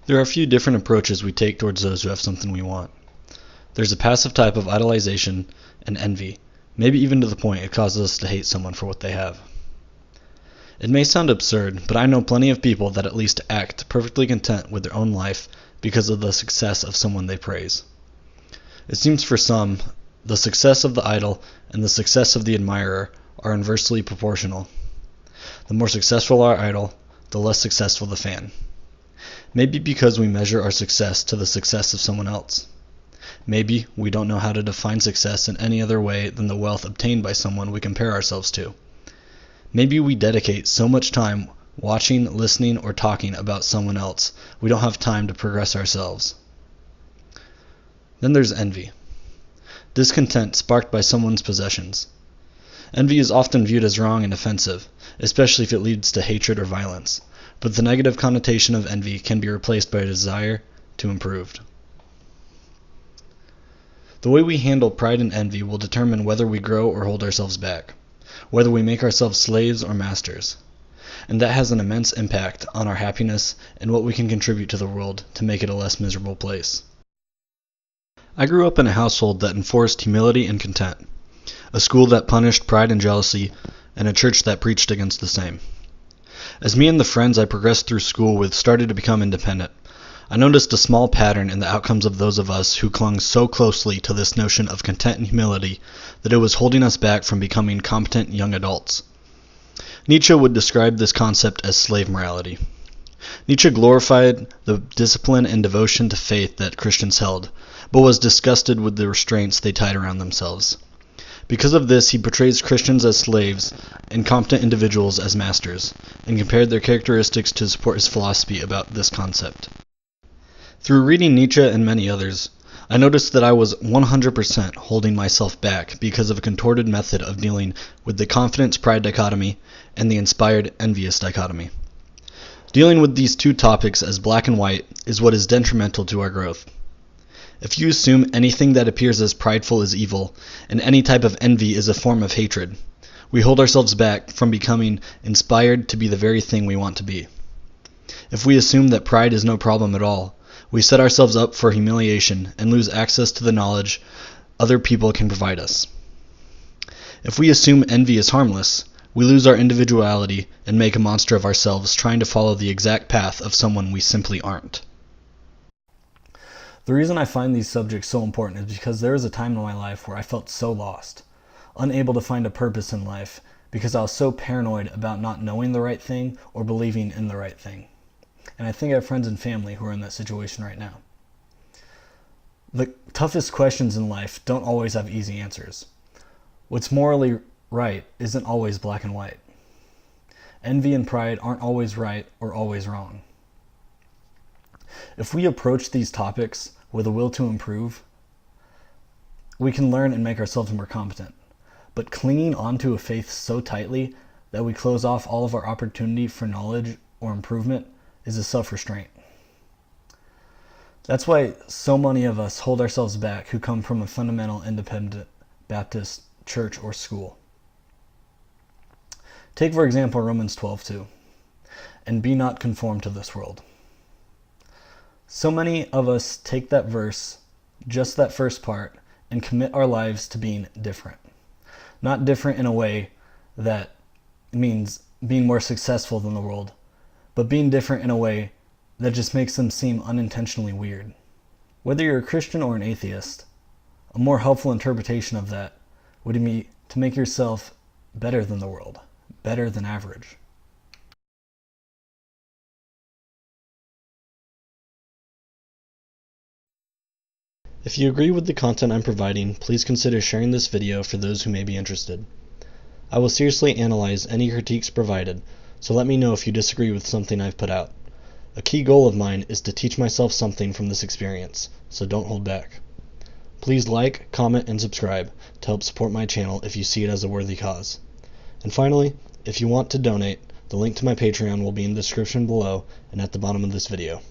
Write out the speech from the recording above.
There are a few different approaches we take towards those who have something we want. There's a passive type of idolization and envy, maybe even to the point it causes us to hate someone for what they have. It may sound absurd, but I know plenty of people that at least act perfectly content with their own life because of the success of someone they praise. It seems for some, the success of the idol and the success of the admirer are inversely proportional. The more successful our idol, the less successful the fan. Maybe because we measure our success to the success of someone else. Maybe we don't know how to define success in any other way than the wealth obtained by someone we compare ourselves to. Maybe we dedicate so much time watching, listening, or talking about someone else, we don't have time to progress ourselves. Then there's envy. Discontent sparked by someone's possessions. Envy is often viewed as wrong and offensive, especially if it leads to hatred or violence, but the negative connotation of envy can be replaced by a desire to improve. The way we handle pride and envy will determine whether we grow or hold ourselves back, whether we make ourselves slaves or masters, and that has an immense impact on our happiness and what we can contribute to the world to make it a less miserable place. I grew up in a household that enforced humility and content, a school that punished pride and jealousy, and a church that preached against the same. As me and the friends I progressed through school with started to become independent, I noticed a small pattern in the outcomes of those of us who clung so closely to this notion of content and humility that it was holding us back from becoming competent young adults. Nietzsche would describe this concept as slave morality. Nietzsche glorified the discipline and devotion to faith that Christians held, but was disgusted with the restraints they tied around themselves. Because of this, he portrays Christians as slaves and competent individuals as masters, and compared their characteristics to support his philosophy about this concept. Through reading Nietzsche and many others, I noticed that I was 100% holding myself back because of a contorted method of dealing with the confidence-pride dichotomy and the inspired-envious dichotomy. Dealing with these two topics as black and white is what is detrimental to our growth. If you assume anything that appears as prideful is evil, and any type of envy is a form of hatred, we hold ourselves back from becoming inspired to be the very thing we want to be. If we assume that pride is no problem at all, we set ourselves up for humiliation and lose access to the knowledge other people can provide us. If we assume envy is harmless, we lose our individuality and make a monster of ourselves trying to follow the exact path of someone we simply aren't. The reason I find these subjects so important is because there was a time in my life where I felt so lost, unable to find a purpose in life because I was so paranoid about not knowing the right thing or believing in the right thing. And I think I have friends and family who are in that situation right now. The toughest questions in life don't always have easy answers. What's morally right isn't always black and white. Envy and pride aren't always right or always wrong. If we approach these topics with a will to improve, we can learn and make ourselves more competent. But clinging onto a faith so tightly that we close off all of our opportunity for knowledge or improvement is a self-restraint. That's why so many of us hold ourselves back who come from a fundamental independent Baptist church or school. Take, for example, Romans 12:2, and be not conformed to this world. So many of us take that verse, just that first part, and commit our lives to being different. Not different in a way that means being more successful than the world, but being different in a way that just makes them seem unintentionally weird. Whether you're a Christian or an atheist, a more helpful interpretation of that would be to make yourself better than the world, better than average. If you agree with the content I'm providing, please consider sharing this video for those who may be interested. I will seriously analyze any critiques provided, so let me know if you disagree with something I've put out. A key goal of mine is to teach myself something from this experience, so don't hold back. Please like, comment, and subscribe to help support my channel if you see it as a worthy cause. And finally, if you want to donate, the link to my Patreon will be in the description below and at the bottom of this video.